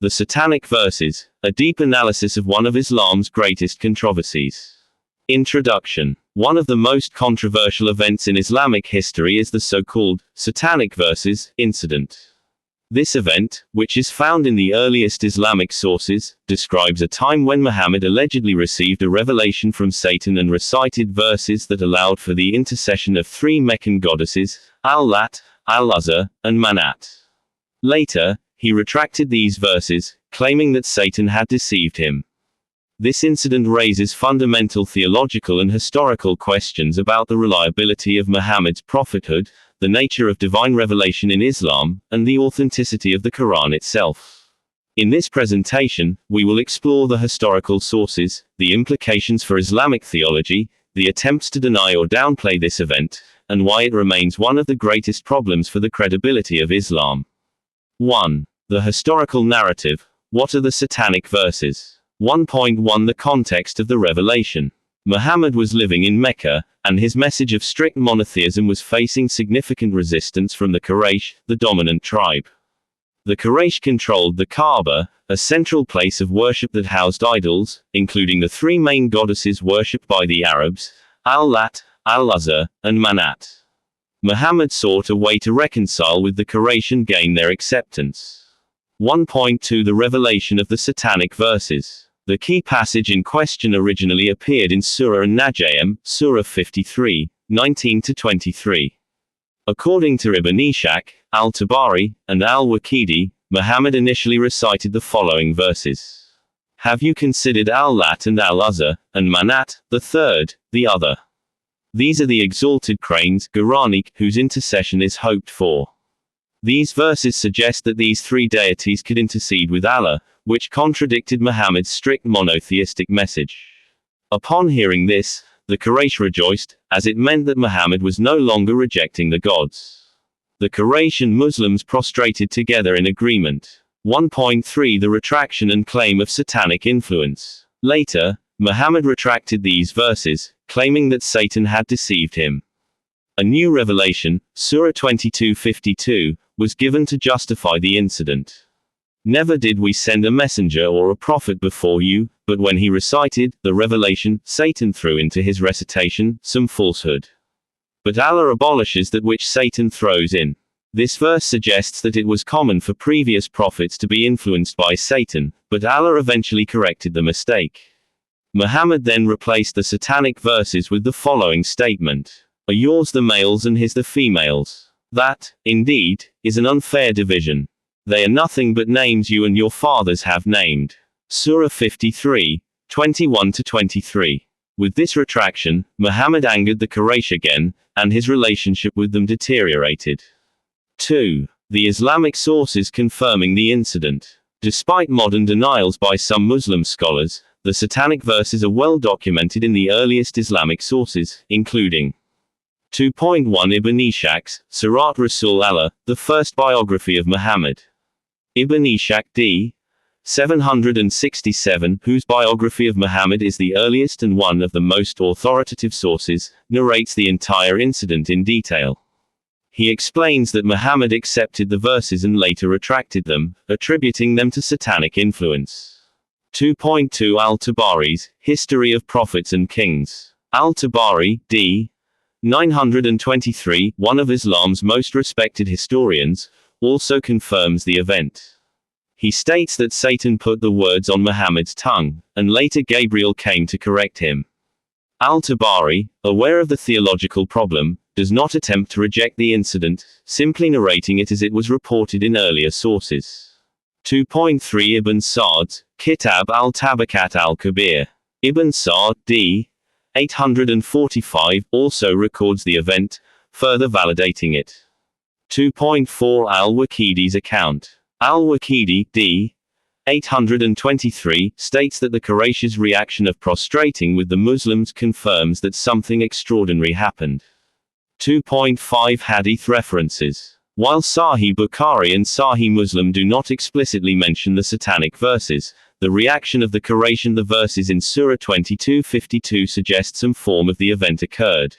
The Satanic Verses, a deep analysis of one of Islam's greatest controversies. Introduction. One of the most controversial events in Islamic history is the so-called Satanic Verses incident. This event, which is found in the earliest Islamic sources, describes a time when Muhammad allegedly received a revelation from Satan and recited verses that allowed for the intercession of three Meccan goddesses, Al-Lat, Al-Uzza, and Manat. Later, he retracted these verses, claiming that Satan had deceived him. This incident raises fundamental theological and historical questions about the reliability of Muhammad's prophethood, the nature of divine revelation in Islam, and the authenticity of the Quran itself. In this presentation, we will explore the historical sources, the implications for Islamic theology, the attempts to deny or downplay this event, and why it remains one of the greatest problems for the credibility of Islam. 1. The historical narrative. What are the Satanic Verses? 1.1 The context of the revelation. Muhammad was living in Mecca, and his message of strict monotheism was facing significant resistance from the Quraysh, the dominant tribe. The Quraysh controlled the Kaaba, a central place of worship that housed idols, including the three main goddesses worshipped by the Arabs, Al-Lat, Al-Uzza, and Manat. Muhammad sought a way to reconcile with the Quraysh and gain their acceptance. 1.2 The revelation of the Satanic Verses. The key passage in question originally appeared in Surah An-Najm, Surah 53, 19-23. According to Ibn Ishaq, Al-Tabari, and Al-Waqidi, Muhammad initially recited the following verses. Have you considered Al-Lat and Al-Uzza, and Manat, the third, the other? These are the exalted cranes, Quranic, whose intercession is hoped for. These verses suggest that these three deities could intercede with Allah, which contradicted Muhammad's strict monotheistic message. Upon hearing this, the Quraysh rejoiced, as it meant that Muhammad was no longer rejecting the gods. The Quraysh and Muslims prostrated together in agreement. 1.3 The retraction and claim of satanic influence. Later, Muhammad retracted these verses, claiming that Satan had deceived him. A new revelation, Surah 22:52, was given to justify the incident. Never did we send a messenger or a prophet before you, but when he recited the revelation, Satan threw into his recitation some falsehood. But Allah abolishes that which Satan throws in. This verse suggests that it was common for previous prophets to be influenced by Satan, but Allah eventually corrected the mistake. Muhammad then replaced the Satanic Verses with the following statement. Are yours the males and his the females? That, indeed, is an unfair division. They are nothing but names you and your fathers have named. Surah 53, 21-23. With this retraction, Muhammad angered the Quraysh again, and his relationship with them deteriorated. 2. The Islamic sources confirming the incident. Despite modern denials by some Muslim scholars, the Satanic Verses are well documented in the earliest Islamic sources, including 2.1 Ibn Ishaq's Sirat Rasul Allah, the first biography of Muhammad. Ibn Ishaq d. 767, whose biography of Muhammad is the earliest and one of the most authoritative sources, narrates the entire incident in detail. He explains that Muhammad accepted the verses and later retracted them, attributing them to satanic influence. 2.2 Al-Tabari's History of Prophets and Kings. Al-Tabari, d. 923, one of Islam's most respected historians, also confirms the event. He states that Satan put the words on Muhammad's tongue, and later Gabriel came to correct him. Al-Tabari, aware of the theological problem, does not attempt to reject the incident, simply narrating it as it was reported in earlier sources. 2.3 Ibn Sa'd's Kitab al-Tabakat al-Kabir. Ibn Sa'd, d. 845, also records the event, further validating it. 2.4 Al-Waqidi's account. Al-Waqidi, d. 823, states that the Quraysh's reaction of prostrating with the Muslims confirms that something extraordinary happened. 2.5 Hadith references. While Sahih Bukhari and Sahih Muslim do not explicitly mention the Satanic Verses, the reaction of the Quraysh and the verses in Surah 22:52 suggest some form of the event occurred.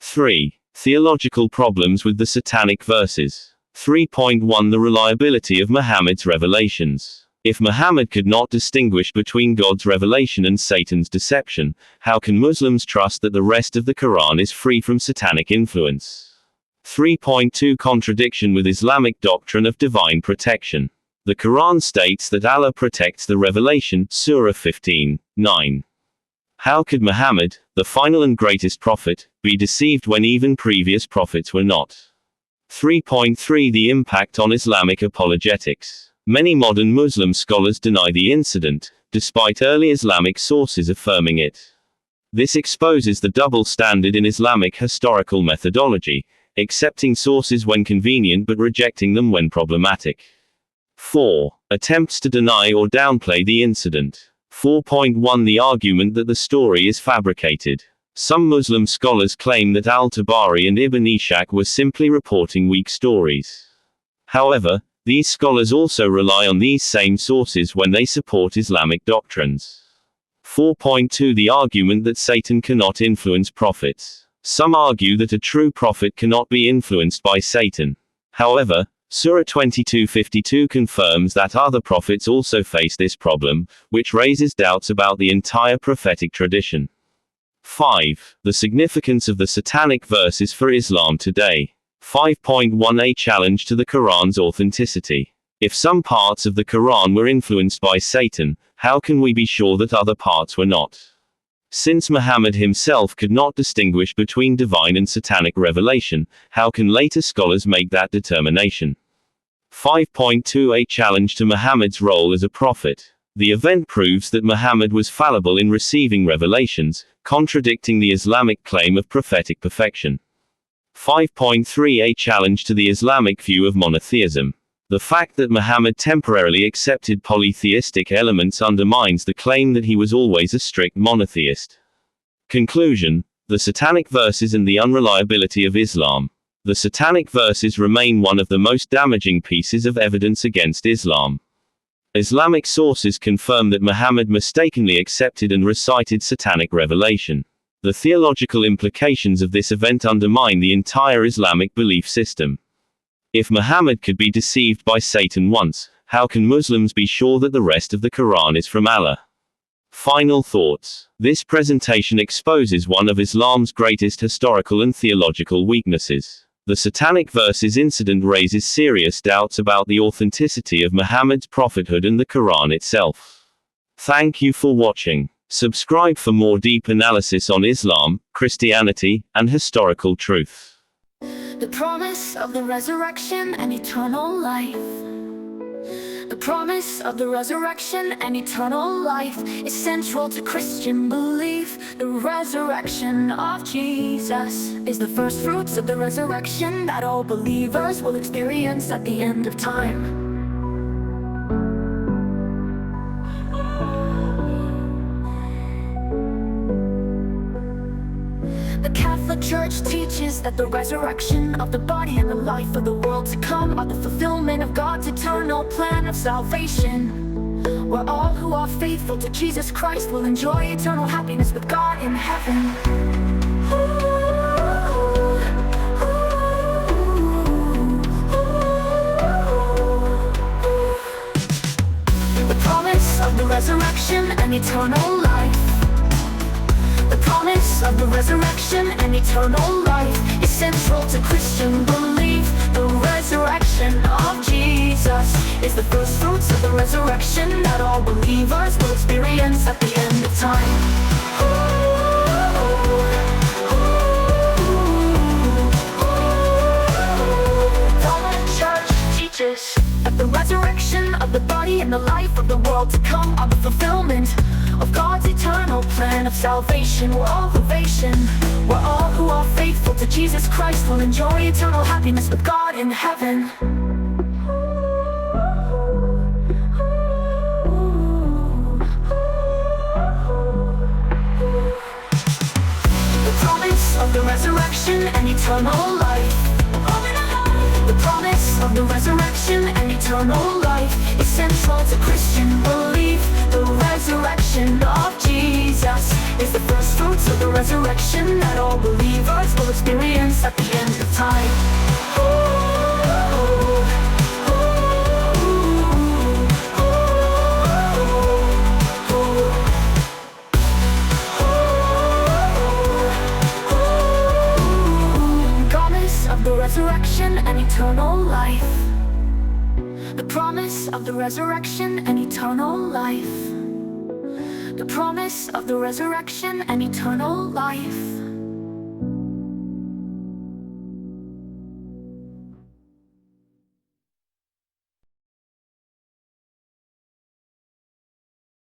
3. Theological problems with the Satanic Verses. 3.1 The reliability of Muhammad's revelations. If Muhammad could not distinguish between God's revelation and Satan's deception, how can Muslims trust that the rest of the Quran is free from satanic influence? 3.2 Contradiction with Islamic doctrine of divine protection. The Quran states that Allah protects the revelation, Surah 15:9. How could Muhammad, the final and greatest prophet, be deceived when even previous prophets were not? 3.3 The impact on Islamic apologetics. Many modern Muslim scholars deny the incident, despite early Islamic sources affirming it. This exposes the double standard in Islamic historical methodology, accepting sources when convenient but rejecting them when problematic. 4. Attempts to deny or downplay the incident. 4.1 The argument that the story is fabricated. Some Muslim scholars claim that al-Tabari and Ibn Ishaq were simply reporting weak stories. However, these scholars also rely on these same sources when they support Islamic doctrines. 4.2 The argument that Satan cannot influence prophets. Some argue that a true prophet cannot be influenced by Satan. However, Surah 22:52 confirms that other prophets also face this problem, which raises doubts about the entire prophetic tradition. 5. The significance of the Satanic verses for Islam today. 5.1 A challenge to the Quran's authenticity. If some parts of the Quran were influenced by Satan, how can we be sure that other parts were not? Since Muhammad himself could not distinguish between divine and satanic revelation, how can later scholars make that determination? 5.2 A challenge to Muhammad's role as a prophet. The event proves that Muhammad was fallible in receiving revelations, contradicting the Islamic claim of prophetic perfection. 5.3 A challenge to the Islamic view of monotheism. The fact that Muhammad temporarily accepted polytheistic elements undermines the claim that he was always a strict monotheist. Conclusion: the Satanic verses and the unreliability of Islam. The Satanic verses remain one of the most damaging pieces of evidence against Islam. Islamic sources confirm that Muhammad mistakenly accepted and recited satanic revelation. The theological implications of this event undermine the entire Islamic belief system. If Muhammad could be deceived by Satan once, how can Muslims be sure that the rest of the Quran is from Allah? Final thoughts. This presentation exposes one of Islam's greatest historical and theological weaknesses. The Satanic verses incident raises serious doubts about the authenticity of Muhammad's prophethood and the Quran itself. Thank you for watching. Subscribe for more deep analysis on Islam, Christianity, and historical truth. The promise of the resurrection and eternal life. The promise of the resurrection and eternal life is central to Christian belief. The resurrection of Jesus is the first fruits of the resurrection that all believers will experience at the end of time. The Catholic Church teaches that the resurrection of the body and the life of the world to come are the fulfillment of God's eternal plan of salvation, where all who are faithful to Jesus Christ will enjoy eternal happiness with God in heaven. The promise of the resurrection and eternal life. The promise of the resurrection and eternal life is central to Christian belief. The resurrection of Jesus is the first fruits of the resurrection that all believers will experience at the end of time. The Church teaches that the resurrection of the body and the life of the world to come are the fulfillment of God's eternal plan of salvation, where all who are faithful to Jesus Christ will enjoy eternal happiness with God in heaven. The promise of the resurrection and eternal life. The promise of the resurrection and eternal life is central to Christian belief. The resurrection of Jesus is the first fruits of the resurrection that all believers will experience at the end of time. resurrection and eternal life. The promise of the resurrection and eternal life. The promise of the resurrection and eternal life.